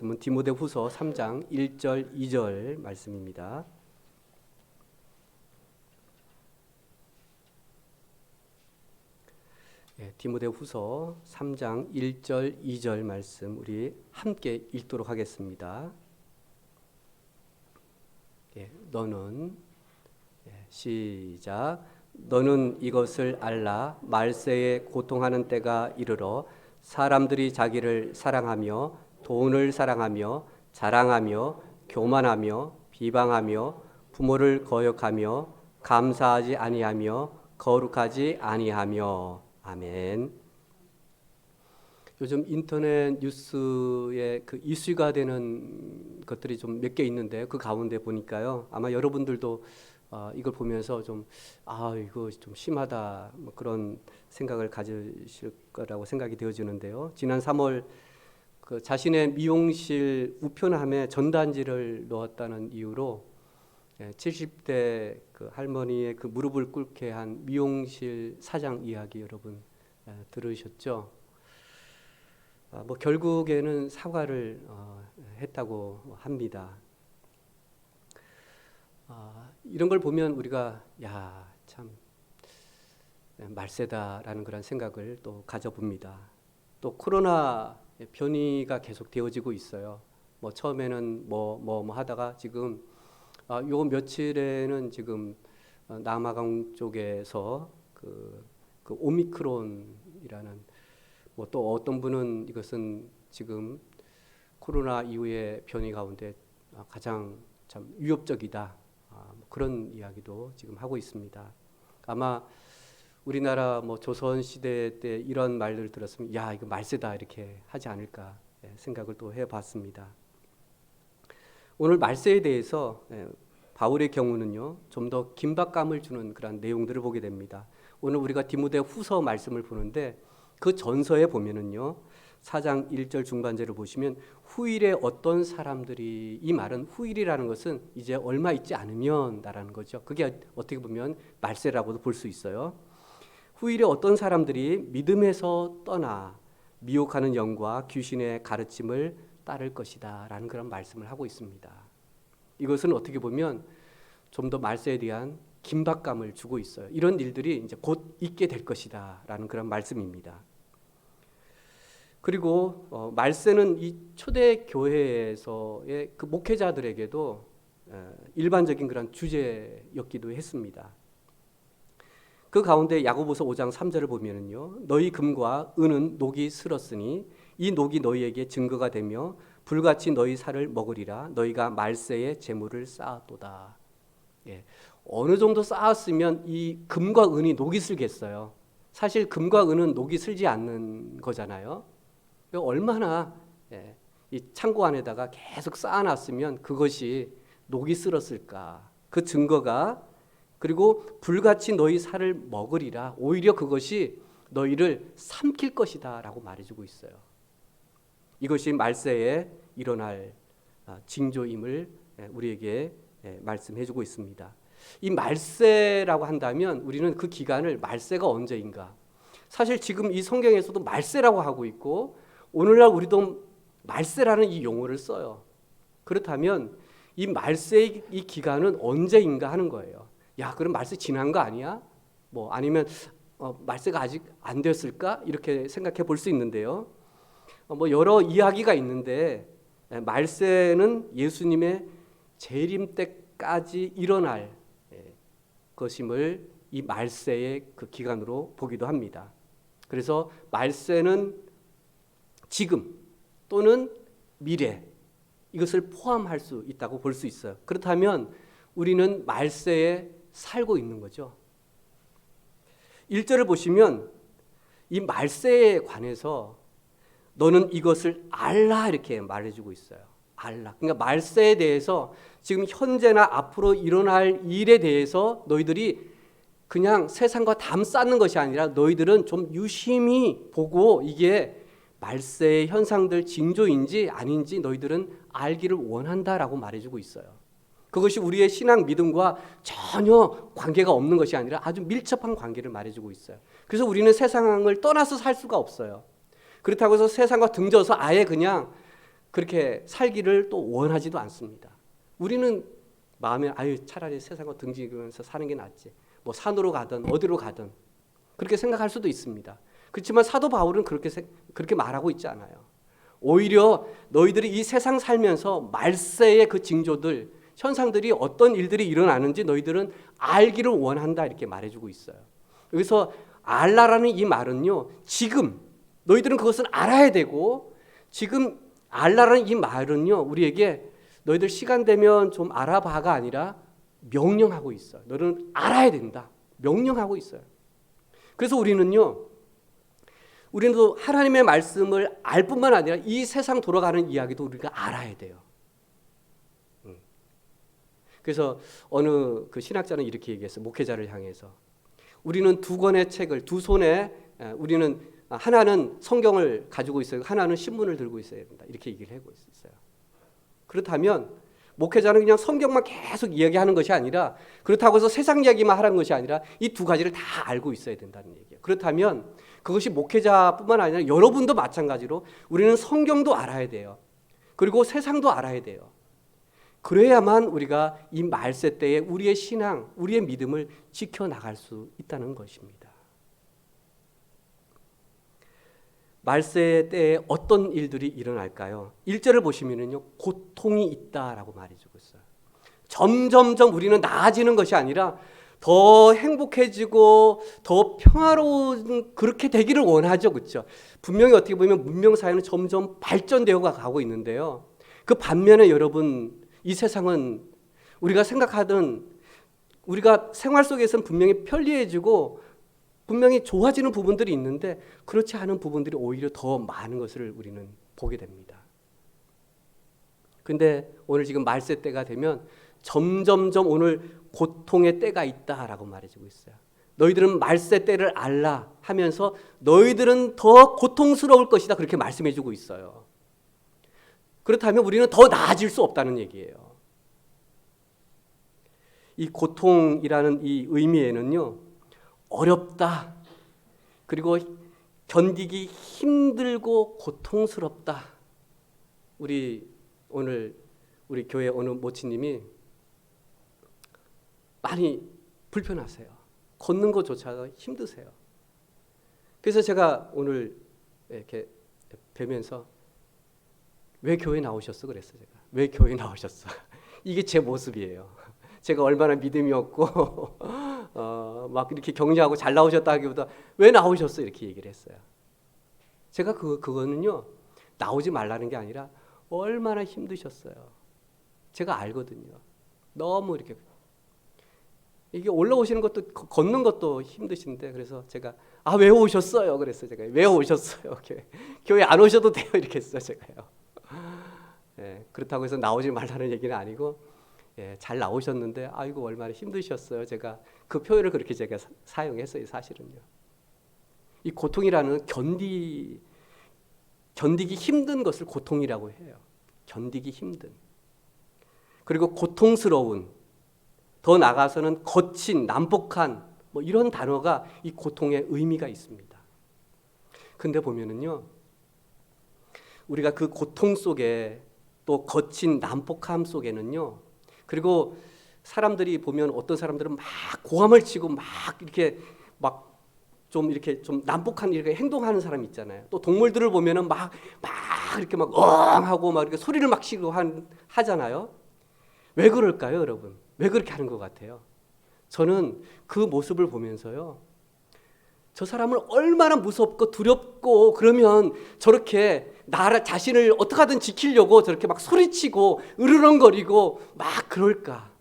디모데후서 3장 1절 2절 말씀입니다. 디모데후서 3장 1절 2절 말씀 우리 함께 읽도록 하겠습니다. 너는 시작. 너는 이것을 알라. 말세에 고통하는 때가 이르러 사람들이 자기를 사랑하며 돈을 사랑하며 자랑하며 교만하며 비방하며 부모를 거역하며 감사하지 아니하며 거룩하지 아니하며. 아멘. 요즘 인터넷 뉴스에 그 이슈가 되는 것들이 좀 몇 개 있는데 그 가운데 보니까요, 아마 여러분들도 이걸 보면서 좀 이거 좀 심하다 뭐 그런 생각을 가지실 거라고 생각이 되어지는데요. 지난 3월 그 자신의 미용실 우편함에 전단지를 넣었다는 이유로 70대 그 할머니의 그 무릎을 꿇게 한 미용실 사장 이야기 여러분 들으셨죠? 뭐 결국에는 사과를 했다고 합니다. 이런 걸 보면 우리가 참 말세다라는 그런 생각을 또 가져봅니다. 또 코로나 변이가 계속 되어지고 있어요. 뭐 처음에는 뭐 하다가 지금 요 며칠에는 지금 남아공 쪽에서 그 오미크론이라는 뭐 또 어떤 분은 이것은 지금 코로나 이후의 변이 가운데 가장 참 위협적이다. 그런 이야기도 지금 하고 있습니다. 아마 우리나라 뭐 조선 시대 때 이런 말들을 들었으면 이거 말세다 이렇게 하지 않을까 생각을 또 해봤습니다. 오늘 말세에 대해서 바울의 경우는요 좀 더 긴박감을 주는 그런 내용들을 보게 됩니다. 오늘 우리가 디모데후서 말씀을 보는데 그 전서에 보면은요 4장 1절 중반절을 보시면 후일에 어떤 사람들이, 이 말은 후일이라는 것은 이제 얼마 있지 않으면 나라는 거죠. 그게 어떻게 보면 말세라고도 볼 수 있어요. 후일에 어떤 사람들이 믿음에서 떠나 미혹하는 영과 귀신의 가르침을 따를 것이다 라는 그런 말씀을 하고 있습니다. 이것은 어떻게 보면 좀 더 말세에 대한 긴박감을 주고 있어요. 이런 일들이 이제 곧 있게 될 것이다 라는 그런 말씀입니다. 그리고 말세는 이 초대 교회에서의 그 목회자들에게도 일반적인 그런 주제였기도 했습니다. 그 가운데 야고보서 5장 3절을 보면은요, 너희 금과 은은 녹이 슬었으니 이 녹이 너희에게 증거가 되며 불같이 너희 살을 먹으리라. 너희가 말세에 재물을 쌓았도다. 어느 정도 쌓았으면 이 금과 은이 녹이 슬겠어요. 사실 금과 은은 녹이 슬지 않는 거잖아요. 얼마나 이 창고 안에다가 계속 쌓아놨으면 그것이 녹이 슬었을까. 그 증거가, 그리고 불같이 너희 살을 먹으리라. 오히려 그것이 너희를 삼킬 것이다 라고 말해주고 있어요. 이것이 말세에 일어날 징조임을 우리에게 말씀해주고 있습니다. 이 말세라고 한다면 우리는 그 기간을 말세가 언제인가, 사실 지금 이 성경에서도 말세라고 하고 있고 오늘날 우리도 말세라는 이 용어를 써요. 그렇다면 이 말세의 이 기간은 언제인가 하는 거예요. 그럼 말세 지난 거 아니야? 뭐 아니면 말세가 아직 안 됐을까? 이렇게 생각해 볼 수 있는데요. 뭐 여러 이야기가 있는데 말세는 예수님의 재림 때까지 일어날 것임을 이 말세의 그 기간으로 보기도 합니다. 그래서 말세는 지금 또는 미래, 이것을 포함할 수 있다고 볼 수 있어요. 그렇다면 우리는 말세에 살고 있는 거죠. 1절을 보시면 이 말세에 관해서 너는 이것을 알라 이렇게 말해주고 있어요. 알라. 그러니까 말세에 대해서 지금 현재나 앞으로 일어날 일에 대해서 너희들이 그냥 세상과 담 쌓는 것이 아니라 너희들은 좀 유심히 보고 이게 말세의 현상들 징조인지 아닌지 너희들은 알기를 원한다라고 말해주고 있어요. 그것이 우리의 신앙 믿음과 전혀 관계가 없는 것이 아니라 아주 밀접한 관계를 말해주고 있어요. 그래서 우리는 세상을 떠나서 살 수가 없어요. 그렇다고 해서 세상과 등져서 아예 그냥 그렇게 살기를 또 원하지도 않습니다. 우리는 마음에 차라리 세상과 등지면서 사는 게 낫지. 뭐 산으로 가든 어디로 가든 그렇게 생각할 수도 있습니다. 그렇지만 사도 바울은 그렇게 말하고 있지 않아요. 오히려 너희들이 이 세상 살면서 말세의 그 징조들, 현상들이 어떤 일들이 일어나는지 너희들은 알기를 원한다 이렇게 말해주고 있어요. 여기서 알라라는 이 말은요, 지금 너희들은 그것을 알아야 되고, 지금 알라라는 이 말은요, 우리에게 너희들 시간 되면 좀 알아봐가 아니라 명령하고 있어요. 너희는 알아야 된다. 명령하고 있어요. 그래서 우리는요, 우리도 하나님의 말씀을 알 뿐만 아니라 이 세상 돌아가는 이야기도 우리가 알아야 돼요. 그래서 어느 그 신학자는 이렇게 얘기했어요. 목회자를 향해서. 우리는 두 권의 책을 두 손에, 우리는 하나는 성경을 가지고 있어요. 하나는 신문을 들고 있어야 된다. 이렇게 얘기를 하고 있어요. 그렇다면 목회자는 그냥 성경만 계속 이야기하는 것이 아니라, 그렇다고 해서 세상 이야기만 하라는 것이 아니라 이 두 가지를 다 알고 있어야 된다는 얘기예요. 그렇다면 그것이 목회자뿐만 아니라 여러분도 마찬가지로 우리는 성경도 알아야 돼요. 그리고 세상도 알아야 돼요. 그래야만 우리가 이 말세 때에 우리의 신앙, 우리의 믿음을 지켜나갈 수 있다는 것입니다. 말세 때에 어떤 일들이 일어날까요? 1절을 보시면요, 고통이 있다라고 말해주고 있어요. 점점점 우리는 나아지는 것이 아니라 더 행복해지고 더 평화로운 그렇게 되기를 원하죠, 그렇죠? 분명히 어떻게 보면 문명 사회는 점점 발전되어 가고 있는데요. 그 반면에 여러분, 이 세상은 우리가 생각하던, 우리가 생활 속에서는 분명히 편리해지고 분명히 좋아지는 부분들이 있는데 그렇지 않은 부분들이 오히려 더 많은 것을 우리는 보게 됩니다. 근데 오늘 지금 말세 때가 되면 점점점 오늘 고통의 때가 있다라고 말해주고 있어요. 너희들은 말세 때를 알라 하면서 너희들은 더 고통스러울 것이다 그렇게 말씀해주고 있어요. 그렇다면 우리는 더 나아질 수 없다는 얘기예요. 이 고통이라는 이 의미에는요, 어렵다, 그리고 견디기 힘들고 고통스럽다. 오늘 우리 교회 어느 모치님이 많이 불편하세요. 걷는 것조차가 힘드세요. 그래서 제가 오늘 이렇게 뵈면서 왜 교회 나오셨어? 그랬어요. 제가 왜 교회 나오셨어? 이게 제 모습이에요. 제가 얼마나 믿음이 없고 막 이렇게 격려하고 잘 나오셨다 하기보다 왜 나오셨어? 이렇게 얘기를 했어요. 제가 그거는요, 나오지 말라는 게 아니라 얼마나 힘드셨어요. 제가 알거든요. 너무 이렇게 이게 올라오시는 것도 걷는 것도 힘드신데, 그래서 제가 왜 오셨어요? 그랬어요. 제가 왜 오셨어요? 교회 안 오셔도 돼요. 이렇게 했어요. 제가요. 그렇다고 해서 나오지 말라는 얘기는 아니고, 잘 나오셨는데 아이고 얼마나 힘드셨어요. 제가 그 표현을 그렇게 제가 사용했어요. 사실은요. 이 고통이라는 견디기 힘든 것을 고통이라고 해요. 견디기 힘든. 그리고 고통스러운, 더 나아가서는 거친, 난폭한, 뭐 이런 단어가 이 고통의 의미가 있습니다. 근데 보면은요, 우리가 그 고통 속에 또 거친 난폭함 속에는요, 그리고 사람들이 보면 어떤 사람들은 막 고함을 치고 막 이렇게 막 좀 이렇게 좀 난폭한 이렇게 행동하는 사람 있잖아요. 또 동물들을 보면은 막 이렇게 막 하고 막 이렇게 소리를 막 치고 하잖아요. 왜 그럴까요, 여러분? 왜 그렇게 하는 것 같아요? 저는 그 모습을 보면서요, 저 사람을 얼마나 무섭고 두렵고 그러면 저렇게 나 자신을 어떻게든 지키려고 저렇게 막 소리치고 으르렁거리고 막 그럴까?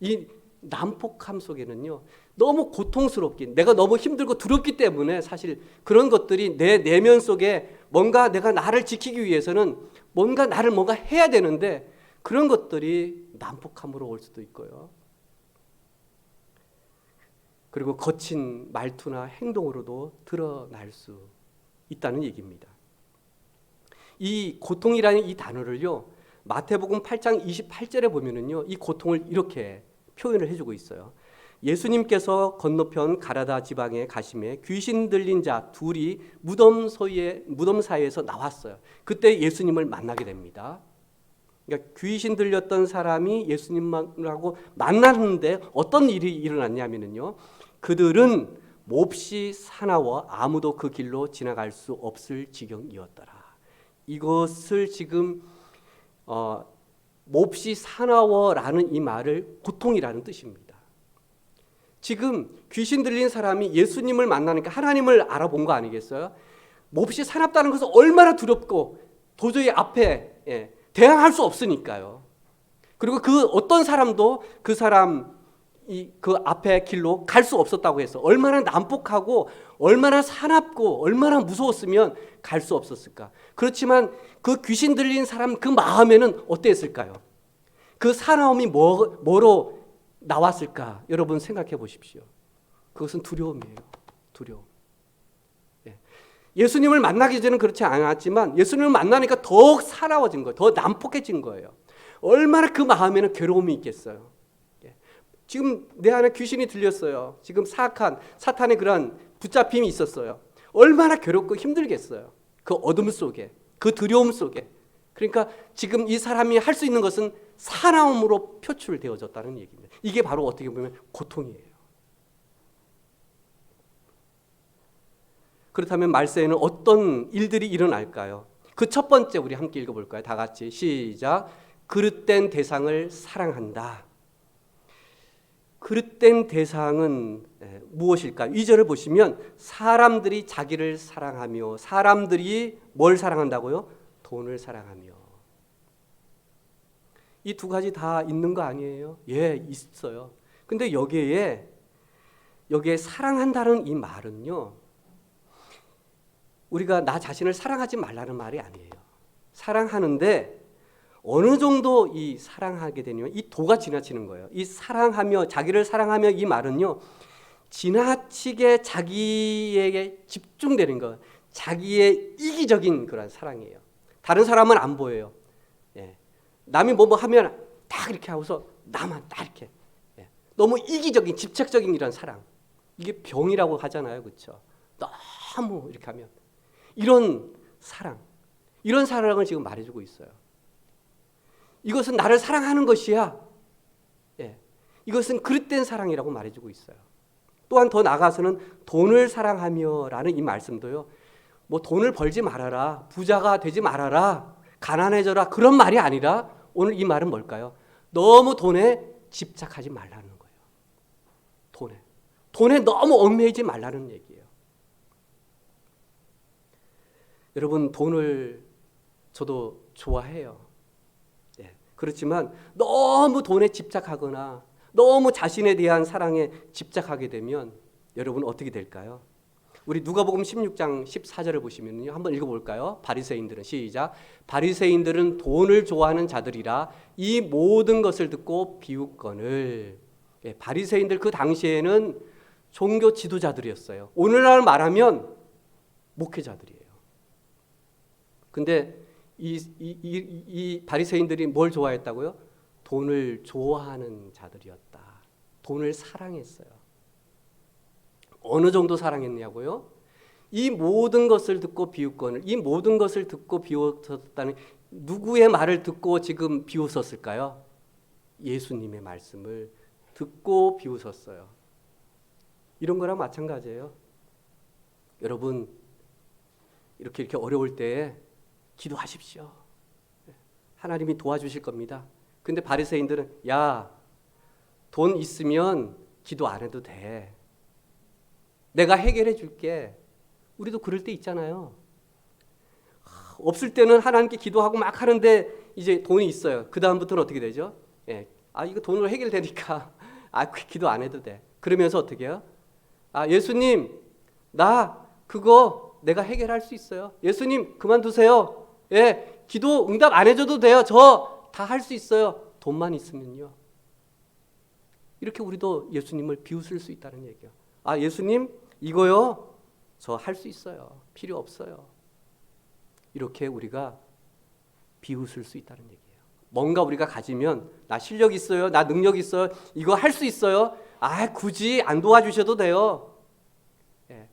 이 난폭함 속에는요, 너무 고통스럽게, 내가 너무 힘들고 두렵기 때문에 사실 그런 것들이 내 내면 속에 뭔가 내가 나를 지키기 위해서는 뭔가 나를 뭔가 해야 되는데 그런 것들이 난폭함으로 올 수도 있고요. 그리고 거친 말투나 행동으로도 드러날 수 있다는 얘기입니다. 이 고통이라는 이 단어를요, 마태복음 8장 28절에 보면은요, 이 고통을 이렇게 표현을 해주고 있어요. 예수님께서 건너편 가라다 지방에 가심에 귀신 들린 자 둘이 무덤 사이에서 나왔어요. 그때 예수님을 만나게 됩니다. 그러니까 귀신 들렸던 사람이 예수님하고 만났는데 어떤 일이 일어났냐면요. 그들은 몹시 사나워 아무도 그 길로 지나갈 수 없을 지경이었더라. 이것을 지금 몹시 사나워라는 이 말을 고통이라는 뜻입니다. 지금 귀신 들린 사람이 예수님을 만나니까 하나님을 알아본 거 아니겠어요? 몹시 사납다는 것은 얼마나 두렵고 도저히 앞에 대항할 수 없으니까요. 그리고 그 어떤 사람도 그 앞에 길로 갈 수 없었다고 해서 얼마나 난폭하고 얼마나 사납고 얼마나 무서웠으면 갈 수 없었을까. 그렇지만 그 귀신 들린 사람 그 마음에는 어땠을까요? 그 사나움이 뭐로 나왔을까? 여러분 생각해 보십시오. 그것은 두려움이에요. 두려움. 예수님을 만나기 전에는 그렇지 않았지만 예수님을 만나니까 더욱 사나워진 거예요. 더 난폭해진 거예요. 얼마나 그 마음에는 괴로움이 있겠어요. 지금 내 안에 귀신이 들렸어요. 지금 사악한 사탄의 그런 붙잡힘이 있었어요. 얼마나 괴롭고 힘들겠어요. 그 어둠 속에, 그 두려움 속에. 그러니까 지금 이 사람이 할 수 있는 것은 사나움으로 표출되어졌다는 얘기입니다. 이게 바로 어떻게 보면 고통이에요. 그렇다면 말세에는 어떤 일들이 일어날까요? 그 첫 번째 우리 함께 읽어볼까요? 다 같이 시작. 그릇된 대상을 사랑한다. 그릇된 대상은 무엇일까요? 2절을 보시면 사람들이 자기를 사랑하며 사람들이 뭘 사랑한다고요? 돈을 사랑하며. 이 두 가지 다 있는 거 아니에요? 예, 있어요. 근데 여기에 사랑한다는 이 말은요. 우리가 나 자신을 사랑하지 말라는 말이 아니에요. 사랑하는데 어느 정도 이 사랑하게 되면 이 도가 지나치는 거예요. 이 사랑하며 자기를 사랑하며 이 말은요. 지나치게 자기에게 집중되는 것, 자기의 이기적인 그런 사랑이에요. 다른 사람은 안 보여요. 남이 뭐 하면 딱 이렇게 하고서 나만 딱 이렇게. 너무 이기적인 집착적인 이런 사랑. 이게 병이라고 하잖아요. 그렇죠? 너무 이렇게 하면 이런 사랑을 지금 말해주고 있어요. 이것은 나를 사랑하는 것이야. 이것은 그릇된 사랑이라고 말해주고 있어요. 또한 더 나아가서는 돈을 사랑하며 라는 이 말씀도요. 뭐 돈을 벌지 말아라. 부자가 되지 말아라. 가난해져라. 그런 말이 아니라 오늘 이 말은 뭘까요? 너무 돈에 집착하지 말라는 거예요. 돈에 너무 얽매이지 말라는 얘기예요. 여러분 돈을 저도 좋아해요. 그렇지만 너무 돈에 집착하거나 너무 자신에 대한 사랑에 집착하게 되면 여러분 어떻게 될까요? 우리 누가복음 16장 14절을 보시면요. 한번 읽어볼까요? 바리새인들은 시작. 바리새인들은 돈을 좋아하는 자들이라 이 모든 것을 듣고 비웃거늘. 바리새인들 그 당시에는 종교 지도자들이었어요. 오늘날 말하면 목회자들이에요. 근데 이 바리새인들이 뭘 좋아했다고요? 돈을 좋아하는 자들이었다. 돈을 사랑했어요. 어느 정도 사랑했냐고요? 이 모든 것을 듣고 비웃거늘. 이 모든 것을 듣고 비웃었다는 누구의 말을 듣고 지금 비웃었을까요? 예수님의 말씀을 듣고 비웃었어요. 이런 거랑 마찬가지예요. 여러분 이렇게 어려울 때에 기도하십시오. 하나님이 도와주실 겁니다. 근데 바리새인들은 야, 돈 있으면 기도 안 해도 돼. 내가 해결해 줄게. 우리도 그럴 때 있잖아요. 없을 때는 하나님께 기도하고 막 하는데 이제 돈이 있어요. 그 다음부터는 어떻게 되죠? 이거 돈으로 해결되니까 기도 안 해도 돼. 그러면서 어떻게 해요? 예수님, 나 그거 내가 해결할 수 있어요. 예수님 그만두세요. 기도 응답 안 해줘도 돼요. 저 다 할 수 있어요. 돈만 있으면요. 이렇게 우리도 예수님을 비웃을 수 있다는 얘기예요. 예수님 이거요. 저 할 수 있어요. 필요 없어요. 이렇게 우리가 비웃을 수 있다는 얘기예요. 뭔가 우리가 가지면 나 실력 있어요. 나 능력 있어요. 이거 할 수 있어요. 굳이 안 도와주셔도 돼요. 예.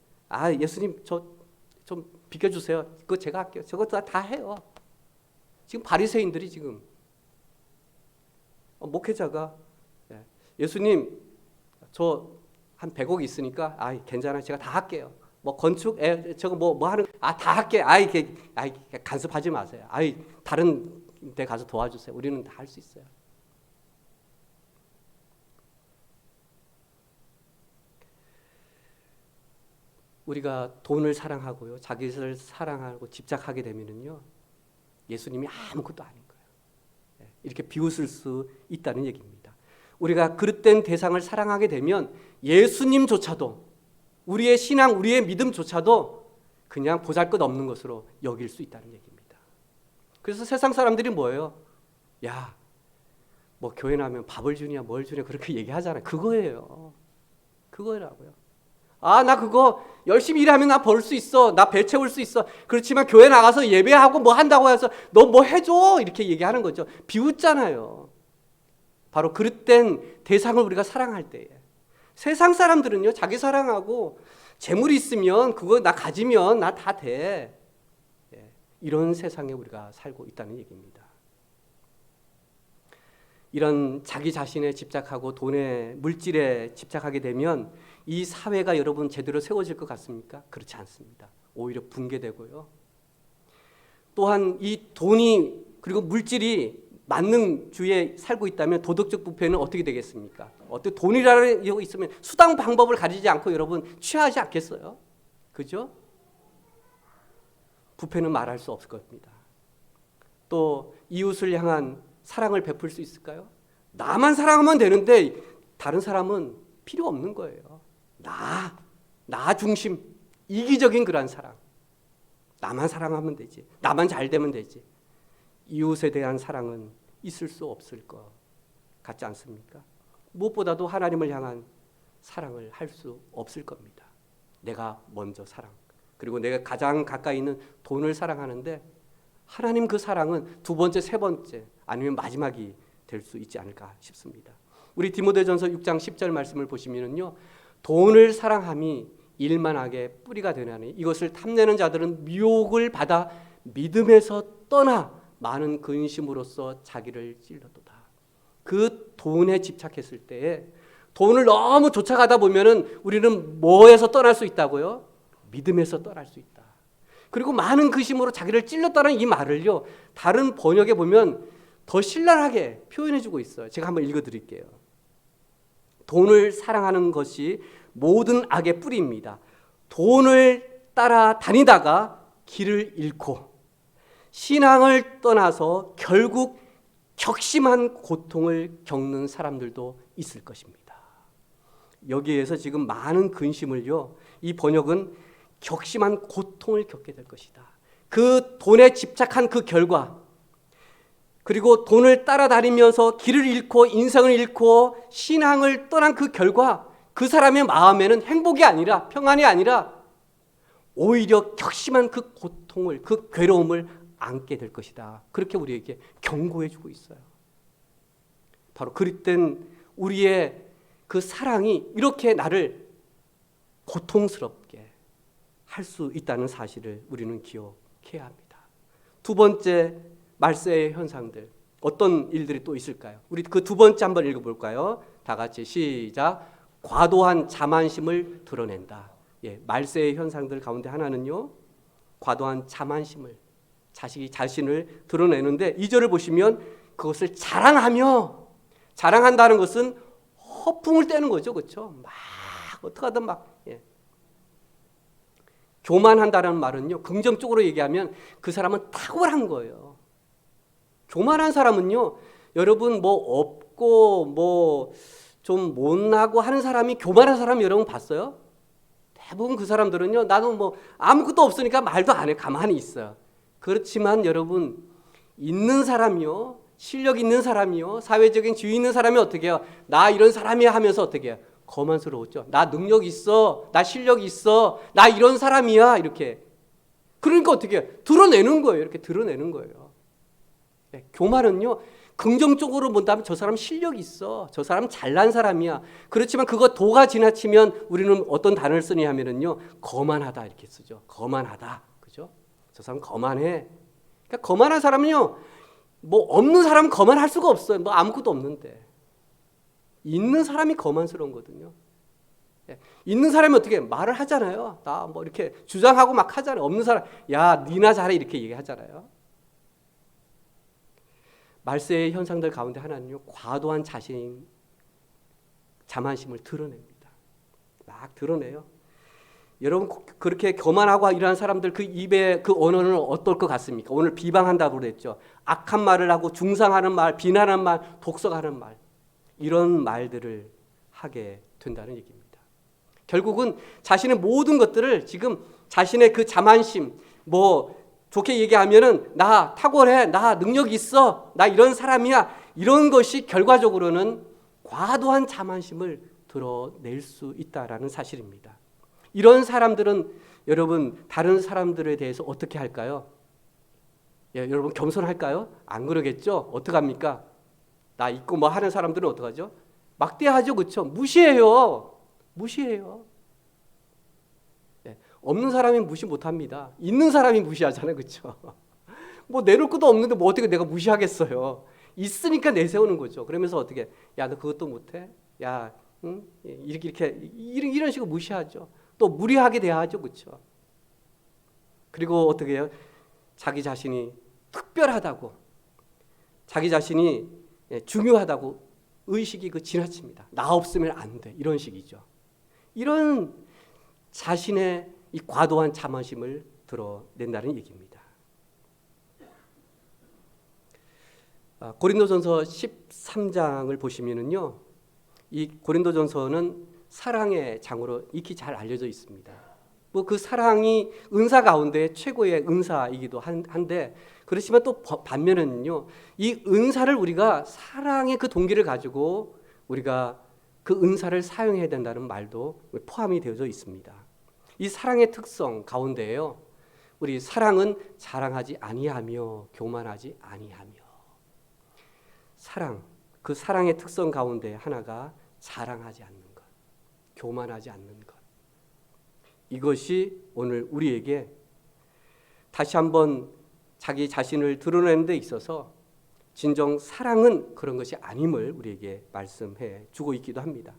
예수님 저 좀 비켜주세요. 그거 제가 할게요. 저것도 다 해요. 지금 바리새인들이 지금 목회자가 예수님 저 한 100억 있으니까 괜찮아요. 제가 다 할게요. 뭐 건축 저거 뭐 하는 다 할게. 간섭하지 마세요. 다른 데 가서 도와주세요. 우리는 다 할 수 있어요. 우리가 돈을 사랑하고요, 자기를 사랑하고 집착하게 되면은요, 예수님이 아무것도 아닌 거예요. 이렇게 비웃을 수 있다는 얘기입니다. 우리가 그릇된 대상을 사랑하게 되면 예수님조차도, 우리의 신앙, 우리의 믿음조차도 그냥 보잘것없는 것으로 여길 수 있다는 얘기입니다. 그래서 세상 사람들이 뭐예요? 뭐 교회 나면 밥을 주냐 뭘 주냐 그렇게 얘기하잖아요. 그거예요. 그거라고요. 나 그거 열심히 일하면 나 벌 수 있어. 나 배 채울 수 있어. 그렇지만 교회 나가서 예배하고 뭐 한다고 해서 너 뭐 해줘. 이렇게 얘기하는 거죠. 비웃잖아요. 바로 그릇된 대상을 우리가 사랑할 때에. 세상 사람들은요, 자기 사랑하고 재물이 있으면 그거 나 가지면 나 다 돼. 이런 세상에 우리가 살고 있다는 얘기입니다. 이런 자기 자신에 집착하고 돈에, 물질에 집착하게 되면 이 사회가 여러분 제대로 세워질 것 같습니까? 그렇지 않습니다. 오히려 붕괴되고요. 또한 이 돈이 그리고 물질이 만능주의에 살고 있다면 도덕적 부패는 어떻게 되겠습니까? 돈이라는 게 있으면 수단 방법을 가리지 않고 여러분 취하지 않겠어요? 그죠? 부패는 말할 수 없을 겁니다. 또 이웃을 향한 사랑을 베풀 수 있을까요? 나만 사랑하면 되는데 다른 사람은 필요 없는 거예요. 나 중심, 이기적인 그런 사랑. 나만 사랑하면 되지. 나만 잘 되면 되지. 이웃에 대한 사랑은 있을 수 없을 것 같지 않습니까? 무엇보다도 하나님을 향한 사랑을 할 수 없을 겁니다. 내가 먼저 사랑. 그리고 내가 가장 가까이 있는 돈을 사랑하는데 하나님 그 사랑은 두 번째, 세 번째 아니면 마지막이 될 수 있지 않을까 싶습니다. 우리 디모데전서 6장 10절 말씀을 보시면요, 돈을 사랑함이 일만하게 뿌리가 되나니 이것을 탐내는 자들은 미혹을 받아 믿음에서 떠나 많은 근심으로써 자기를 찔렀도다. 그 돈에 집착했을 때에 돈을 너무 쫓아가다 보면은 우리는 뭐에서 떠날 수 있다고요? 믿음에서 떠날 수 있다. 그리고 많은 근심으로 자기를 찔렀다는 이 말을요, 다른 번역에 보면 더 신랄하게 표현해주고 있어요. 제가 한번 읽어드릴게요. 돈을 사랑하는 것이 모든 악의 뿌리입니다. 돈을 따라 다니다가 길을 잃고 신앙을 떠나서 결국 격심한 고통을 겪는 사람들도 있을 것입니다. 여기에서 지금 많은 근심을요, 이 번역은 격심한 고통을 겪게 될 것이다. 그 돈에 집착한 그 결과, 그리고 돈을 따라다니면서 길을 잃고 인생을 잃고 신앙을 떠난 그 결과, 그 사람의 마음에는 행복이 아니라, 평안이 아니라 오히려 격심한 그 고통을, 그 괴로움을 안게 될 것이다. 그렇게 우리에게 경고해 주고 있어요. 바로 그릇된 우리의 그 사랑이 이렇게 나를 고통스럽게 할 수 있다는 사실을 우리는 기억해야 합니다. 두 번째, 말세의 현상들, 어떤 일들이 또 있을까요? 우리 그 두 번째 한번 읽어볼까요? 다 같이 시작. 과도한 자만심을 드러낸다. 말세의 현상들 가운데 하나는요, 과도한 자만심을, 자신을 드러내는데 2절을 보시면 그것을 자랑한다는 것은 허풍을 떼는 거죠. 그렇죠? 막 어떡하든 막 교만한다는 말은요, 긍정적으로 얘기하면 그 사람은 탁월한 거예요. 교만한 사람은요, 여러분 뭐 없고 뭐 좀 못나고 하는 사람이 교만한 사람 여러분 봤어요? 대부분 그 사람들은요, 나도 뭐 아무것도 없으니까 말도 안 해. 가만히 있어요. 그렇지만 여러분, 있는 사람이요, 실력 있는 사람이요, 사회적인 지위 있는 사람이 어떻게 해요? 나 이런 사람이야 하면서 어떻게 해요? 거만스러웠죠. 나 능력 있어, 나 실력 있어, 나 이런 사람이야, 이렇게. 그러니까 어떻게 해요? 드러내는 거예요. 이렇게 드러내는 거예요. 교만은요, 긍정적으로 본다면 저 사람 실력이 있어. 저 사람 잘난 사람이야. 그렇지만 그거 도가 지나치면 우리는 어떤 단어를 쓰냐 하면은요. 거만하다 이렇게 쓰죠. 거만하다. 그죠? 저 사람 거만해. 그러니까 거만한 사람은요. 뭐 없는 사람은 거만할 수가 없어요. 뭐 아무것도 없는데. 있는 사람이 거만스러운 거거든요. 있는 사람이 어떻게 말을 하잖아요. 나 뭐 이렇게 주장하고 막 하잖아요. 없는 사람, 야, 니나 잘해 이렇게 얘기하잖아요. 말세의 현상들 가운데 하나는요, 과도한 자만심을 드러냅니다. 막 드러내요. 여러분 그렇게 교만하고 이러한 사람들 그 입에 그 언어는 어떨 것 같습니까? 오늘 비방한다고 그랬죠. 악한 말을 하고 중상하는 말, 비난하는 말, 독석하는 말, 이런 말들을 하게 된다는 얘기입니다. 결국은 자신의 모든 것들을 지금 자신의 그 자만심, 뭐 좋게 얘기하면은 나 탁월해, 나 능력 있어, 나 이런 사람이야, 이런 것이 결과적으로는 과도한 자만심을 드러낼 수 있다라는 사실입니다. 이런 사람들은 여러분 다른 사람들에 대해서 어떻게 할까요? 예, 여러분 겸손할까요? 안 그러겠죠? 어떡합니까? 나 있고 뭐 하는 사람들은 어떡하죠? 막대하죠, 그렇죠? 무시해요. 예, 없는 사람이 무시 못합니다. 있는 사람이 무시하잖아요, 그렇죠? 뭐 내놓을 것도 없는데 뭐 어떻게 내가 무시하겠어요? 있으니까 내세우는 거죠. 그러면서 어떻게? 야, 너 그것도 못해? 야, 응? 이런 식으로 무시하죠. 또 무리하게 대하죠, 그렇죠? 그리고 어떻게 해요? 자기 자신이 특별하다고, 자기 자신이 중요하다고 의식이 지나칩니다. 나 없으면 안 돼, 이런 식이죠. 이런 자신의 이 과도한 자만심을 드러낸다는 얘기입니다. 고린도전서 13장을 보시면은요, 이 고린도전서는 사랑의 장으로 익히 잘 알려져 있습니다. 뭐 그 사랑이 은사 가운데 최고의 은사이기도 한데, 그렇지만 또 반면에는요, 이 은사를 우리가 사랑의 그 동기를 가지고 우리가 그 은사를 사용해야 된다는 말도 포함이 되어져 있습니다. 이 사랑의 특성 가운데에요, 우리 사랑은 자랑하지 아니하며 교만하지 아니하며. 사랑, 그 사랑의 특성 가운데 하나가 자랑하지 않는 것, 교만하지 않는 것. 이것이 오늘 우리에게 다시 한번 자기 자신을 드러내는 데 있어서 진정 사랑은 그런 것이 아님을 우리에게 말씀해 주고 있기도 합니다.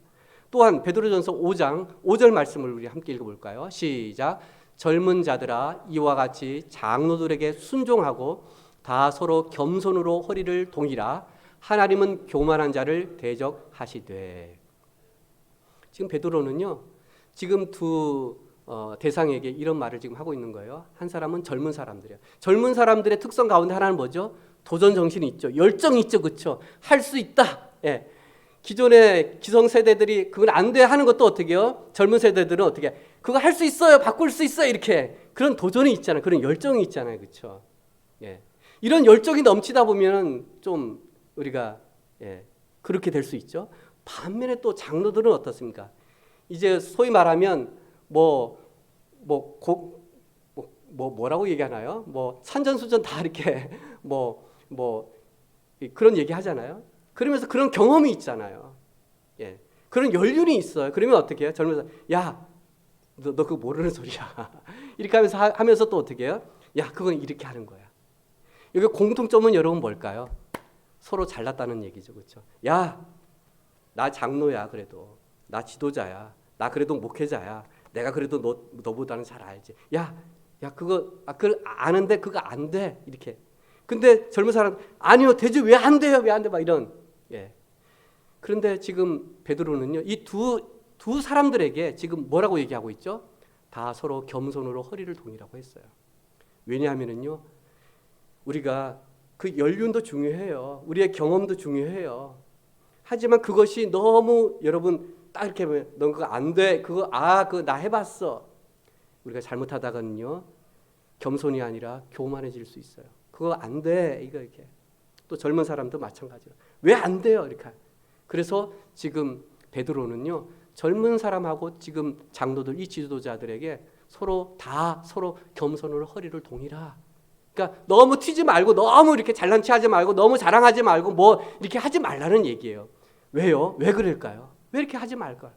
또한 베드로전서 5장 5절 말씀을 우리 함께 읽어볼까요? 시작. 젊은 자들아 이와 같이 장로들에게 순종하고 다 서로 겸손으로 허리를 동이라. 하나님은 교만한 자를 대적하시되. 지금 베드로는요, 지금 두 대상에게 이런 말을 지금 하고 있는 거예요. 한 사람은 젊은 사람들이에요. 젊은 사람들의 특성 가운데 하나는 뭐죠? 도전 정신이 있죠. 열정이 있죠. 그렇죠? 할 수 있다. 예. 기존의 기성 세대들이 그건 안 돼 하는 것도 어떻게 해요? 젊은 세대들은 어떻게 해? 그거 할 수 있어요. 바꿀 수 있어요. 이렇게 그런 도전이 있잖아요. 그런 열정이 있잖아요. 그렇죠? 예. 이런 열정이 넘치다 보면 좀 우리가 그렇게 될 수 있죠. 반면에 또 장로들은 어떻습니까? 이제 소위 말하면 뭐라고 얘기하나요? 뭐 산전수전 다 이렇게 그런 얘기 하잖아요. 그러면서 그런 경험이 있잖아요. 예, 그런 연륜이 있어요. 그러면 어떻게 해요? 젊은 사람, 야, 너 그거 모르는 소리야. 이렇게 하면서 또 어떻게 해요? 야, 그건 이렇게 하는 거야. 여기 공통점은 여러분 뭘까요? 서로 잘났다는 얘기죠, 그렇죠? 야, 나 장로야, 그래도 나 지도자야, 나 그래도 목회자야. 내가 그래도 너보다는 잘 알지. 야, 그거 아는데 그거 안 돼. 이렇게. 근데 젊은 사람 아니요, 되지 왜 안 돼요, 왜 안 돼, 막 이런. 예. 그런데 지금 베드로는요, 이 두 사람들에게 지금 뭐라고 얘기하고 있죠? 다 서로 겸손으로 허리를 동이라고 했어요. 왜냐하면은요, 우리가 그 연륜도 중요해요. 우리의 경험도 중요해요. 하지만 그것이 너무 여러분 딱 이렇게 보면 넌 그거 안 돼. 그거 나 해봤어. 우리가 잘못하다가는요, 겸손이 아니라 교만해질 수 있어요. 그거 안 돼. 이렇게. 또 젊은 사람도 마찬가지로 왜 안 돼요? 이렇게. 그래서 지금 베드로는요, 젊은 사람하고 지금 장로들 이 지도자들에게 서로 겸손으로 허리를 동이라. 그러니까 너무 튀지 말고 너무 이렇게 잘난 체하지 말고 너무 자랑하지 말고 뭐 이렇게 하지 말라는 얘기예요. 왜요? 왜 그럴까요? 왜 이렇게 하지 말까요?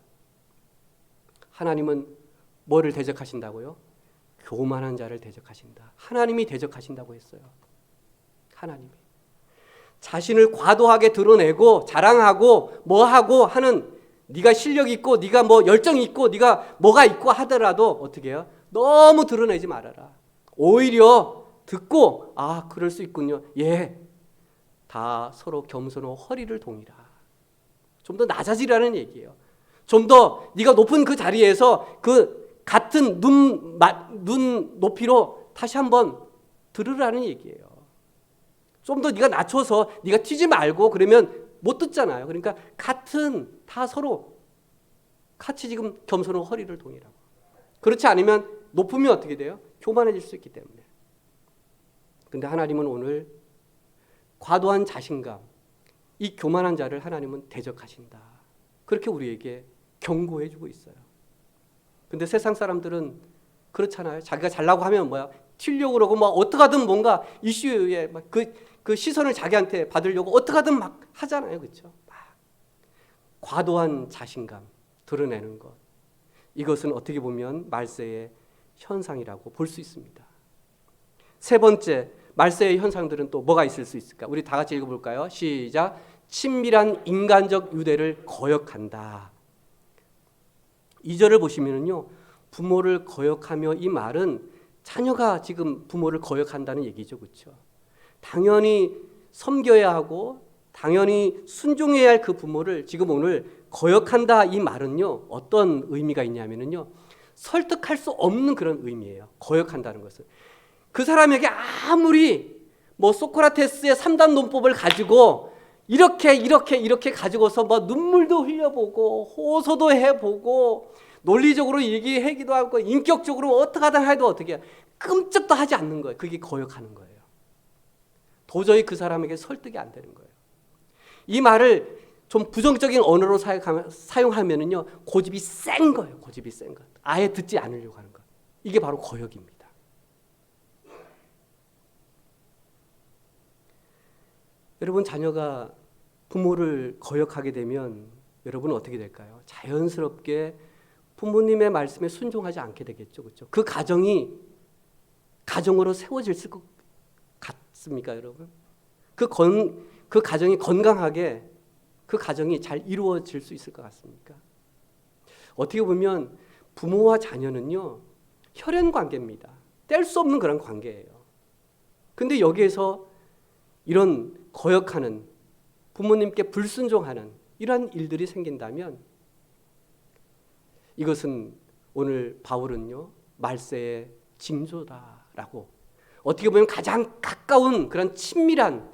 하나님은 뭐를 대적하신다고요? 교만한 자를 대적하신다. 하나님이 대적하신다고 했어요. 하나님이. 자신을 과도하게 드러내고 자랑하고 뭐하고 하는 네가 실력 있고 네가 뭐 열정 있고 네가 뭐가 있고 하더라도 어떻게 해요? 너무 드러내지 말아라. 오히려 듣고 그럴 수 있군요. 예, 다 서로 겸손하고 허리를 동이라. 좀 더 낮아지라는 얘기예요. 좀 더 네가 높은 그 자리에서 그 같은 눈 높이로 다시 한번 들으라는 얘기예요. 좀 더 네가 낮춰서 네가 튀지 말고 그러면 못 듣잖아요. 그러니까 같은 다 서로 같이 지금 겸손하고 허리를 동이라고. 그렇지 않으면 높으면 어떻게 돼요? 교만해질 수 있기 때문에. 근데 하나님은 오늘 과도한 자신감, 이 교만한 자를 하나님은 대적하신다. 그렇게 우리에게 경고해 주고 있어요. 근데 세상 사람들은 그렇잖아요. 자기가 잘나고 하면 뭐야? 튀려고 그러고 막 어떻게든 뭔가 이슈에 막 그 시선을 자기한테 받으려고 어떻게든 막 하잖아요. 그렇죠? 막 과도한 자신감 드러내는 것. 이것은 어떻게 보면 말세의 현상이라고 볼 수 있습니다. 세 번째, 말세의 현상들은 또 뭐가 있을 수 있을까? 우리 다 같이 읽어볼까요? 시작. 친밀한 인간적 유대를 거역한다. 2절을 보시면요, 부모를 거역하며, 이 말은 자녀가 지금 부모를 거역한다는 얘기죠, 그렇죠? 당연히 섬겨야 하고 당연히 순종해야 할 그 부모를 지금 오늘 거역한다, 이 말은요 어떤 의미가 있냐면요, 설득할 수 없는 그런 의미예요. 거역한다는 것은 그 사람에게 아무리 뭐 소크라테스의 3단 논법을 가지고 이렇게 가지고서 뭐 눈물도 흘려보고 호소도 해보고 논리적으로 얘기하기도 하고 인격적으로 어떻게 하든 해도 어떻게 해요? 끔찍도 하지 않는 거예요. 그게 거역하는 거예요. 도저히 그 사람에게 설득이 안 되는 거예요. 이 말을 좀 부정적인 언어로 사용하면은요, 고집이 센 거예요. 고집이 센 것. 아예 듣지 않으려고 하는 것. 이게 바로 거역입니다. 여러분, 자녀가 부모를 거역하게 되면 여러분은 어떻게 될까요? 자연스럽게 부모님의 말씀에 순종하지 않게 되겠죠. 그렇죠? 그 가정이 가정으로 세워질 것 같습니까, 여러분? 그 가정이 건강하게 그 가정이 잘 이루어질 수 있을 것 같습니까? 어떻게 보면 부모와 자녀는요, 혈연 관계입니다. 뗄 수 없는 그런 관계예요. 근데 여기에서 이런 거역하는, 부모님께 불순종하는 이러한 일들이 생긴다면 이것은 오늘 바울은요, 말세의 징조다라고, 어떻게 보면 가장 가까운 그런 친밀한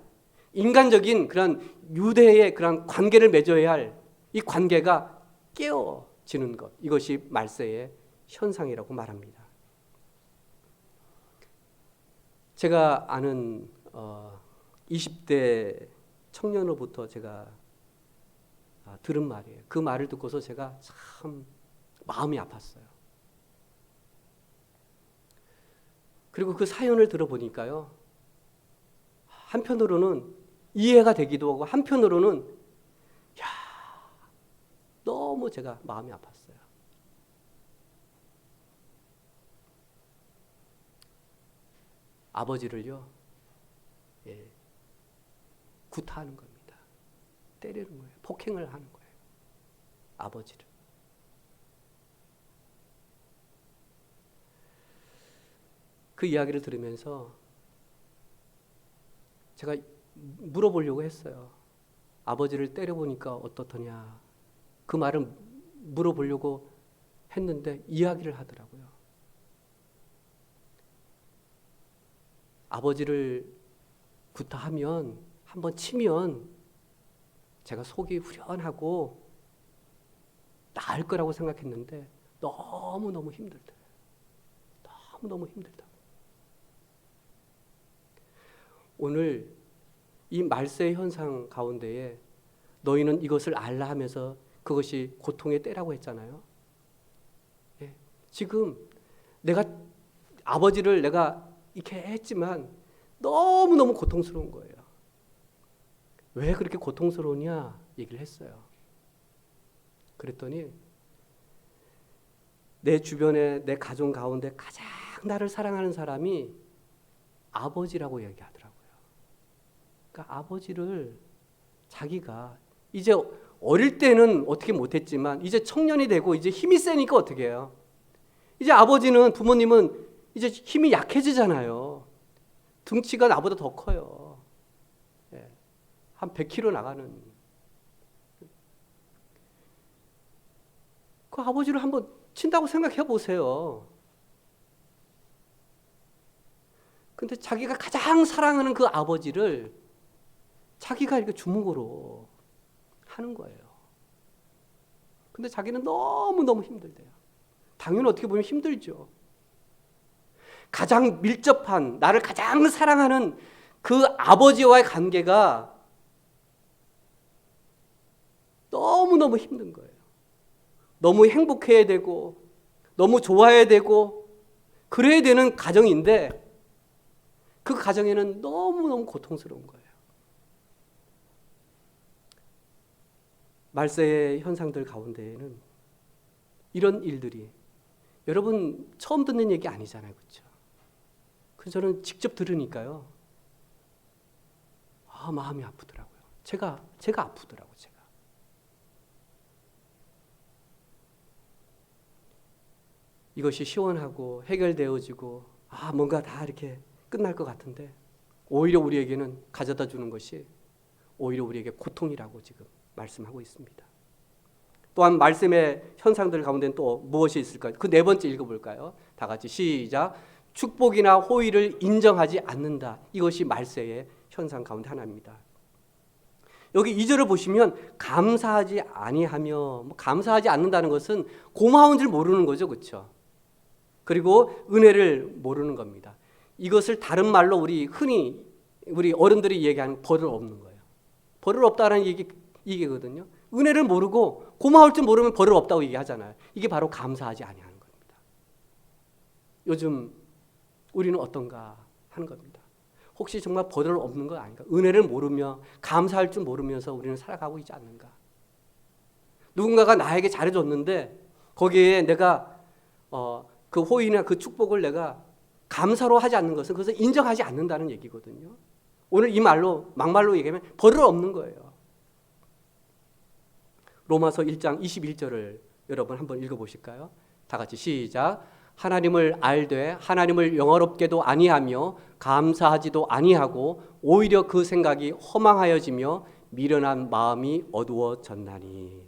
인간적인 그런 유대의 그런 관계를 맺어야 할 이 관계가 깨어지는 것, 이것이 말세의 현상이라고 말합니다. 제가 아는 20대 청년으로부터 제가 들은 말이에요. 그 말을 듣고서 제가 참 마음이 아팠어요. 그리고 그 사연을 들어보니까요, 한편으로는 이해가 되기도 하고 한편으로는 너무 제가 마음이 아팠어요. 아버지를요, 구타하는 겁니다. 때리는 거예요. 폭행을 하는 거예요. 아버지를. 그 이야기를 들으면서 제가 물어보려고 했어요. 아버지를 때려보니까 어떻더냐. 그 말을 물어보려고 했는데 이야기를 하더라고요. 아버지를 구타하면, 한번 치면 제가 속이 후련하고 나을 거라고 생각했는데 너무너무 힘들더라고요. 너무너무 힘들다. 오늘 이 말세의 현상 가운데에 너희는 이것을 알라 하면서 그것이 고통의 때라고 했잖아요. 지금 아버지를 내가 이렇게 했지만 너무너무 고통스러운 거예요. 왜 그렇게 고통스러우냐 얘기를 했어요. 그랬더니 내 주변에 내 가족 가운데 가장 나를 사랑하는 사람이 아버지라고 얘기하더라고요. 그러니까 아버지를 자기가 이제 어릴 때는 어떻게 못했지만 이제 청년이 되고 이제 힘이 세니까 어떻게 해요? 이제 아버지는 부모님은 이제 힘이 약해지잖아요. 등치가 나보다 더 커요. 한 100kg 나가는. 그 아버지를 한번 친다고 생각해 보세요. 근데 자기가 가장 사랑하는 그 아버지를 자기가 이렇게 주먹으로 하는 거예요. 근데 자기는 너무너무 힘들대요. 당연히 어떻게 보면 힘들죠. 가장 밀접한, 나를 가장 사랑하는 그 아버지와의 관계가 너무너무 힘든 거예요. 너무 행복해야 되고, 너무 좋아야 되고, 그래야 되는 가정인데, 그 가정에는 너무너무 고통스러운 거예요. 말세의 현상들 가운데에는 이런 일들이, 여러분 처음 듣는 얘기 아니잖아요. 그렇죠? 그래서 저는 직접 들으니까요. 마음이 아프더라고요. 제가 아프더라고요. 제가. 이것이 시원하고 해결되어지고 뭔가 다 이렇게 끝날 것 같은데 오히려 우리에게는 가져다 주는 것이 오히려 우리에게 고통이라고 지금 말씀하고 있습니다. 또한 말씀의 현상들 가운데는 또 무엇이 있을까요? 그 네 번째 읽어볼까요? 다 같이 시작. 축복이나 호의를 인정하지 않는다. 이것이 말세의 현상 가운데 하나입니다. 여기 2절을 보시면 감사하지 아니하며, 감사하지 않는다는 것은 고마운 줄 모르는 거죠. 그렇죠? 그리고 은혜를 모르는 겁니다. 이것을 다른 말로 우리 흔히 우리 어른들이 얘기하는 버릇 없는 거예요. 버릇 없다라는 얘기거든요. 은혜를 모르고 고마울 줄 모르면 버릇 없다고 얘기하잖아요. 이게 바로 감사하지 아니하는 겁니다. 요즘 우리는 어떤가 하는 겁니다. 혹시 정말 버릇 없는 거 아닌가? 은혜를 모르며 감사할 줄 모르면서 우리는 살아가고 있지 않는가? 누군가가 나에게 잘해줬는데 거기에 내가 그 호의나 그 축복을 내가 감사로 하지 않는 것은 그것을 인정하지 않는다는 얘기거든요. 오늘 이 말로 막말로 얘기하면 버릇 없는 거예요. 로마서 1장 21절을 여러분 한번 읽어보실까요? 다 같이 시작. 하나님을 알되 하나님을 영화롭게도 아니하며 감사하지도 아니하고 오히려 그 생각이 허망하여지며 미련한 마음이 어두워졌나니.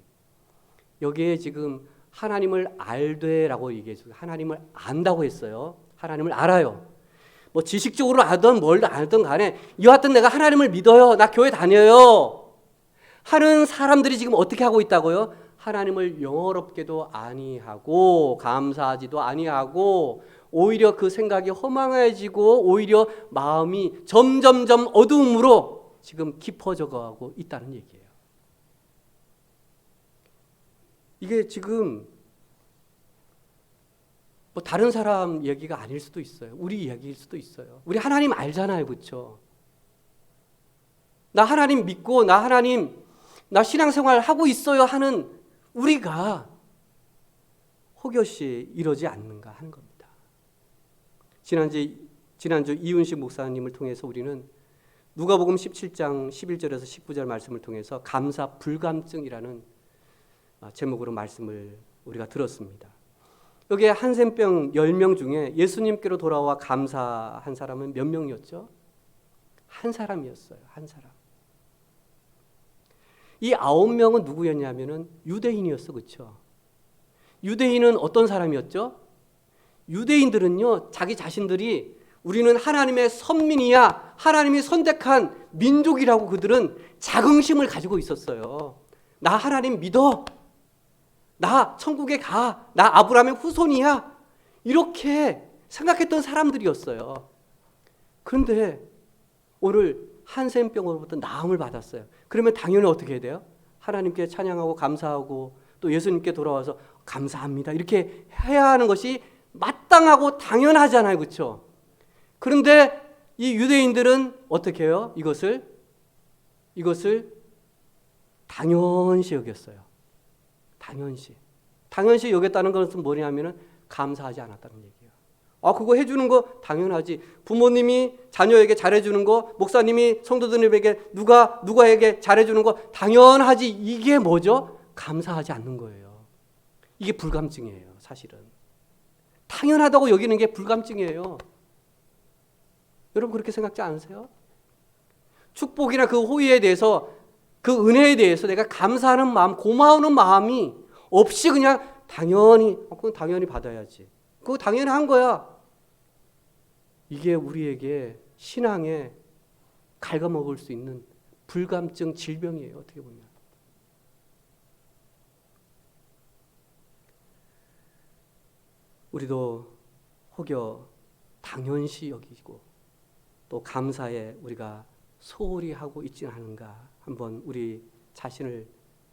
여기에 지금 하나님을 알되라고 얘기해서 하나님을 안다고 했어요. 하나님을 알아요. 뭐 지식적으로 알든 뭘 알든 간에 여하튼 내가 하나님을 믿어요. 나 교회 다녀요. 하는 사람들이 지금 어떻게 하고 있다고요? 하나님을 영어롭게도 아니하고 감사하지도 아니하고 오히려 그 생각이 허망해지고 오히려 마음이 점점점 어두움으로 지금 깊어져 가고 있다는 얘기예요. 이게 지금 뭐 다른 사람 얘기가 아닐 수도 있어요. 우리 이야기일 수도 있어요. 우리 하나님 알잖아요. 그렇죠? 나 하나님 믿고 나 신앙생활 하고 있어요 하는 우리가 혹여시 이러지 않는가 하는 겁니다. 지난주 이윤식 목사님을 통해서 우리는 누가복음 17장 11절에서 19절 말씀을 통해서 감사 불감증이라는 제목으로 말씀을 우리가 들었습니다. 여기에 한센병 10명 중에 예수님께로 돌아와 감사한 사람은 몇 명이었죠? 한 사람이었어요. 한 사람. 이 9명은 누구였냐면은 유대인이었어. 그렇죠? 유대인은 어떤 사람이었죠? 유대인들은요, 자기 자신들이 우리는 하나님의 선민이야, 하나님이 선택한 민족이라고 그들은 자긍심을 가지고 있었어요. 나 하나님 믿어. 나 천국에 가. 나 아브라함의 후손이야. 이렇게 생각했던 사람들이었어요. 그런데 오늘 한센병으로부터 나음을 받았어요. 그러면 당연히 어떻게 해야 돼요? 하나님께 찬양하고 감사하고 또 예수님께 돌아와서 감사합니다. 이렇게 해야 하는 것이 마땅하고 당연하잖아요. 그렇죠? 그런데 이 유대인들은 어떻게 해요? 이것을 당연시 여겼어요. 당연시 여겼다는 것은 뭐냐면은 감사하지 않았다는 얘기예요. 그거 해주는 거 당연하지. 부모님이 자녀에게 잘해주는 거, 목사님이 성도들에게 누가에게 잘해주는 거 당연하지. 이게 뭐죠? 감사하지 않는 거예요. 이게 불감증이에요, 사실은. 당연하다고 여기는 게 불감증이에요. 여러분 그렇게 생각지 않으세요? 축복이나 그 호의에 대해서, 그 은혜에 대해서 내가 감사하는 마음, 고마우는 마음이 없이 그냥 그건 당연히 받아야지. 그거 당연히 한 거야. 이게 우리에게 신앙에 갉아먹을 수 있는 불감증 질병이에요, 어떻게 보면. 우리도 혹여 당연시 여기고 또 감사에 우리가 소홀히 하고 있지는 않은가, 한번 우리 자신을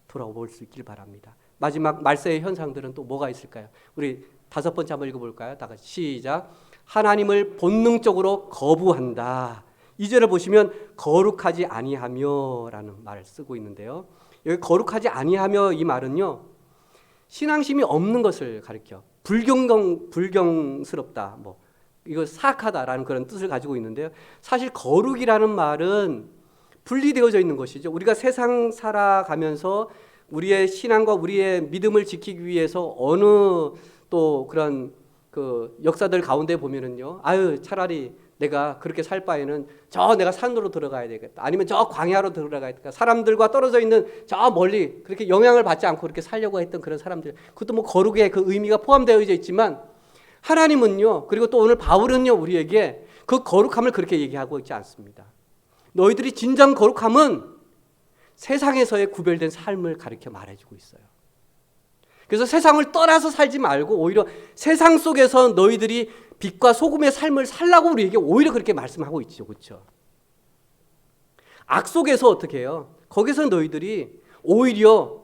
돌아볼 수 있길 바랍니다. 마지막 말세의 현상들은 또 뭐가 있을까요? 우리 5번째 한번 읽어볼까요? 다 같이 시작. 하나님을 본능적으로 거부한다. 2절을 보시면 거룩하지 아니하며 라는 말을 쓰고 있는데요. 여기 거룩하지 아니하며 이 말은요, 신앙심이 없는 것을 가리켜 불경스럽다, 이거 사악하다라는 그런 뜻을 가지고 있는데요. 사실 거룩이라는 말은 분리되어져 있는 것이죠. 우리가 세상 살아가면서 우리의 신앙과 우리의 믿음을 지키기 위해서 어느 또 그런 그 역사들 가운데 보면은요, 차라리 내가 그렇게 살 바에는 내가 산으로 들어가야 되겠다, 아니면 광야로 들어가야 되겠다, 사람들과 떨어져 있는 멀리 그렇게 영향을 받지 않고 그렇게 살려고 했던 그런 사람들, 그것도 거룩의 그 의미가 포함되어 있지만, 하나님은요, 그리고 또 오늘 바울은요, 우리에게 그 거룩함을 그렇게 얘기하고 있지 않습니다. 너희들이 진정 거룩함은 세상에서의 구별된 삶을 가르쳐 말해주고 있어요. 그래서 세상을 떠나서 살지 말고 오히려 세상 속에서 너희들이 빛과 소금의 삶을 살라고 우리에게 오히려 그렇게 말씀하고 있죠. 그렇죠? 악 속에서 어떻게 해요? 거기서 너희들이 오히려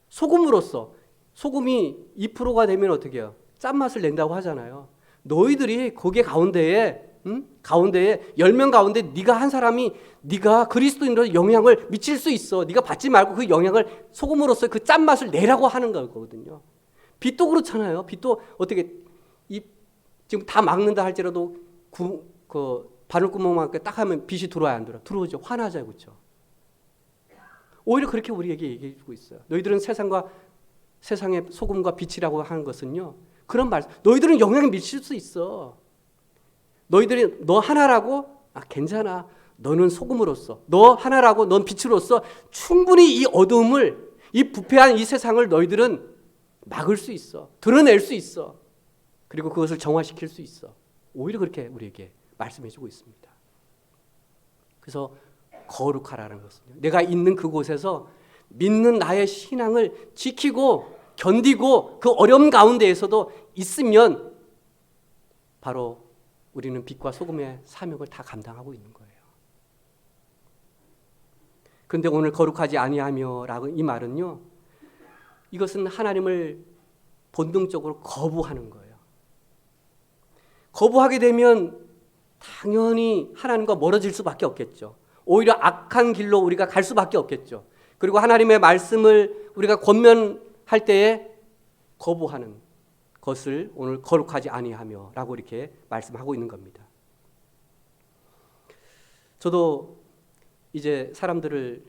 소금으로서, 소금이 2%가 되면 어떻게 해요? 짠맛을 낸다고 하잖아요. 너희들이 거기 가운데에 10명 가운데 네가 한 사람이 네가 그리스도인으로 영향을 미칠 수 있어. 네가 받지 말고 그 영향을 소금으로서 그 짠맛을 내라고 하는 거거든요. 빛도 그렇잖아요. 빛도 어떻게 지금 다 막는다 할지라도 바늘구멍만 딱 하면 빛이 들어와야 안 들어와? 들어오죠. 환하죠. 그렇죠? 오히려 그렇게 우리에게 얘기해 주고 있어요. 너희들은 세상의 소금과 빛이라고 하는 것은요, 그런 말, 너희들은 영향을 미칠 수 있어. 너희들이 너 하나라고? 괜찮아. 너는 소금으로서, 너 하나라고, 넌 빛으로서 충분히 이 어두움을, 이 부패한 이 세상을 너희들은 막을 수 있어. 드러낼 수 있어. 그리고 그것을 정화시킬 수 있어. 오히려 그렇게 우리에게 말씀해주고 있습니다. 그래서 거룩하라는 것은요, 내가 있는 그곳에서 믿는 나의 신앙을 지키고 견디고 그 어려움 가운데에서도 있으면 바로 우리는 빛과 소금의 사명을 다 감당하고 있는 거예요. 그런데 오늘 거룩하지 아니하며라고 이 말은요, 이것은 하나님을 본능적으로 거부하는 거예요. 거부하게 되면 당연히 하나님과 멀어질 수밖에 없겠죠. 오히려 악한 길로 우리가 갈 수밖에 없겠죠. 그리고 하나님의 말씀을 우리가 권면할 때에 거부하는 것을 오늘 거룩하지 아니하며라고 이렇게 말씀하고 있는 겁니다. 저도 이제 사람들을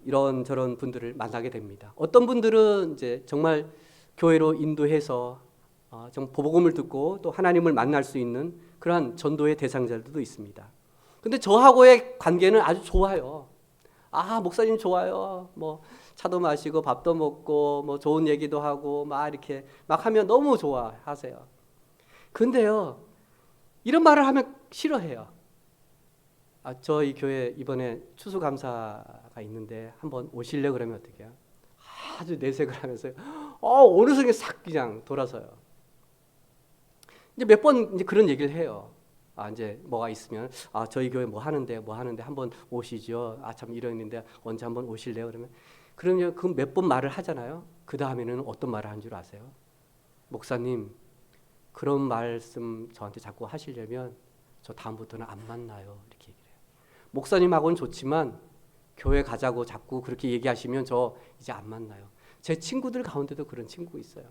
이런저런 분들을 만나게 됩니다. 어떤 분들은 이제 정말 교회로 인도해서 좀 복음을 듣고 또 하나님을 만날 수 있는 그러한 전도의 대상자들도 있습니다. 근데 저하고의 관계는 아주 좋아요. 목사님 좋아요. 차도 마시고 밥도 먹고 좋은 얘기도 하고 이렇게 하면 너무 좋아하세요. 근데요, 이런 말을 하면 싫어해요. 저희 교회 이번에 추수감사가 있는데 한번 오실래? 그러면 어떻게 해요? 아주 내색을 하면서 어느 순간 싹 그냥 돌아서요. 이제 몇 번 이제 그런 얘기를 해요. 이제 뭐가 있으면 저희 교회 뭐 하는데 한번 오시죠. 참 이러는데 언제 한번 오실래요? 그러면 그 몇 번 말을 하잖아요. 그 다음에는 어떤 말을 한 줄 아세요? 목사님, 그런 말씀 저한테 자꾸 하시려면 저 다음부터는 안 만나요. 이렇게 얘기를 해요. 목사님하고는 좋지만 교회 가자고 자꾸 그렇게 얘기하시면 저 이제 안 만나요. 제 친구들 가운데도 그런 친구 있어요.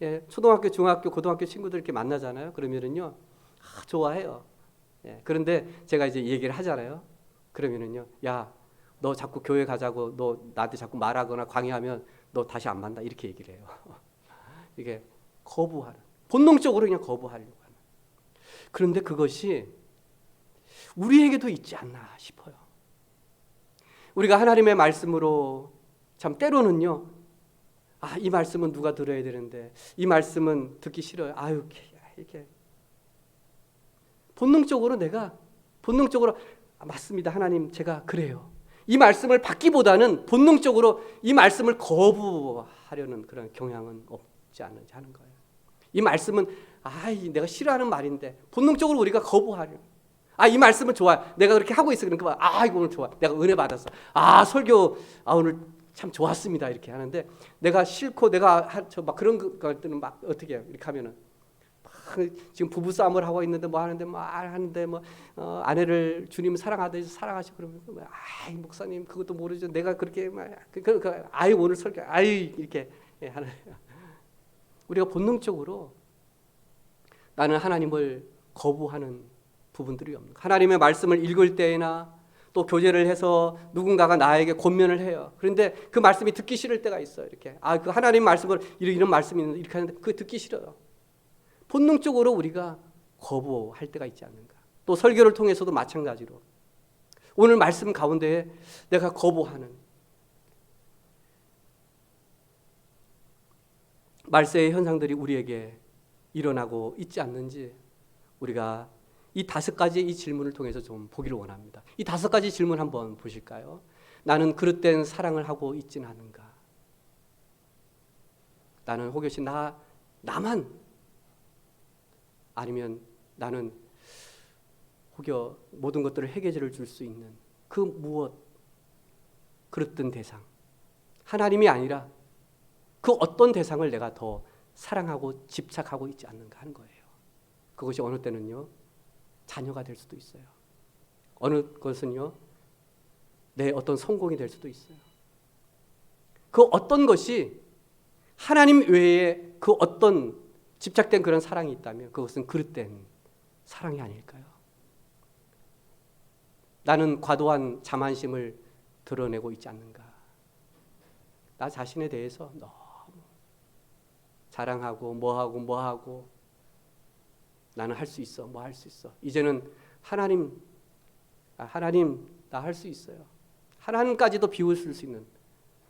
예, 초등학교, 중학교, 고등학교 친구들 이렇게 만나잖아요. 그러면은요, 좋아해요. 예, 그런데 제가 이제 얘기를 하잖아요. 그러면은요, 야, 너 자꾸 교회 가자고 너 나한테 자꾸 말하거나 강요하면 너 다시 안 만나 이렇게 얘기를 해요. 이게 거부하는, 본능적으로 그냥 거부하려고 하는. 그런데 그것이 우리에게도 있지 않나 싶어요. 우리가 하나님의 말씀으로 참 때로는요, 이 말씀은 누가 들어야 되는데 이 말씀은 듣기 싫어요. 아유, 이렇게 본능적으로 맞습니다. 하나님 제가 그래요. 이 말씀을 받기보다는 본능적으로 이 말씀을 거부하려는 그런 경향은 없지 않는지 하는 거예요. 이 말씀은 내가 싫어하는 말인데 본능적으로 우리가 거부하려. 이 말씀은 좋아. 내가 그렇게 하고 있어. 그러니까 이거 오늘 좋아. 내가 은혜 받았어. 설교 오늘 참 좋았습니다. 이렇게 하는데 내가 싫고 내가 막 그런 것들은 막 어떻게 해요? 이렇게 하면은 지금 부부 싸움을 하고 있는데 뭐 하는데 하는데 아내를 주님 사랑하듯이 사랑하시고 그러면 목사님 그것도 모르죠. 내가 그렇게 오늘 설교 이렇게 하는. 우리가 본능적으로 나는 하나님을 거부하는 부분들이 없는. 하나님의 말씀을 읽을 때나 또 교제를 해서 누군가가 나에게 권면을 해요. 그런데 그 말씀이 듣기 싫을 때가 있어요. 이렇게 그 하나님 말씀을 이런 말씀이 있는데 이렇게 하는데 그게 듣기 싫어요. 본능적으로 우리가 거부할 때가 있지 않는가. 또 설교를 통해서도 마찬가지로 오늘 말씀 가운데 내가 거부하는 말세의 현상들이 우리에게 일어나고 있지 않는지 우리가 이 5가지 이 질문을 통해서 좀 보기를 원합니다. 이 5가지 질문 한번 보실까요? 나는 그릇된 사랑을 하고 있진 않은가? 나는 혹여시 나만 아니면 나는 혹여 모든 것들을 해결을 줄 수 있는 그 무엇 그릇된 대상 하나님이 아니라 그 어떤 대상을 내가 더 사랑하고 집착하고 있지 않는가 하는 거예요. 그것이 어느 때는요 자녀가 될 수도 있어요. 어느 것은요 내 어떤 성공이 될 수도 있어요. 그 어떤 것이 하나님 외에 그 어떤 집착된 그런 사랑이 있다면 그것은 그릇된 사랑이 아닐까요? 나는 과도한 자만심을 드러내고 있지 않는가? 나 자신에 대해서 너무 자랑하고 뭐하고 나는 할 수 있어. 할 수 있어. 이제는 하나님 나 할 수 있어요. 하나님까지도 비웃을 수 있는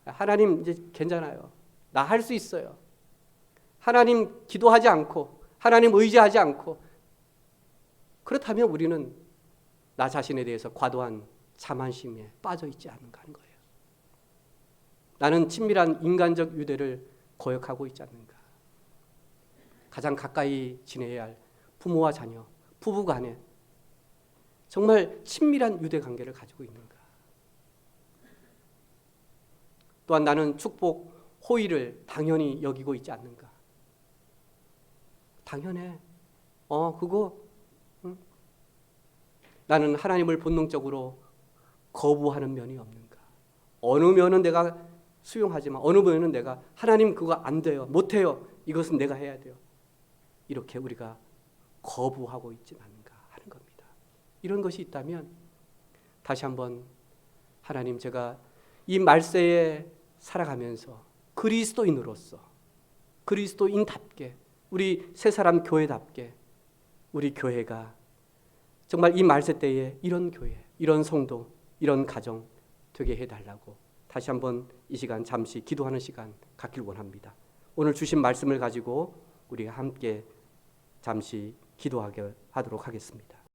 하나님 이제 괜찮아요. 나 할 수 있어요. 하나님 기도하지 않고 하나님 의지하지 않고 그렇다면 우리는 나 자신에 대해서 과도한 자만심에 빠져 있지 않은가 하는 거예요. 나는 친밀한 인간적 유대를 거역하고 있지 않는가. 가장 가까이 지내야 할 부모와 자녀, 부부 간에 정말 친밀한 유대 관계를 가지고 있는가. 또한 나는 축복, 호의를 당연히 여기고 있지 않는가. 당연해. 그거 나는 하나님을 본능적으로 거부하는 면이 없는가. 어느 면은 내가 수용하지만 어느 면은 내가 하나님 그거 안 돼요. 못 해요. 이것은 내가 해야 돼요. 이렇게 우리가 거부하고 있지 않는가 하는 겁니다. 이런 것이 있다면 다시 한번 하나님 제가 이 말세에 살아가면서 그리스도인으로서 그리스도인답게 우리 새 사람 교회답게 우리 교회가 정말 이 말세 때에 이런 교회, 이런 성도, 이런 가정 되게 해달라고 다시 한번 이 시간 잠시 기도하는 시간 갖길 원합니다. 오늘 주신 말씀을 가지고 우리가 함께 잠시 기도하도록 하겠습니다.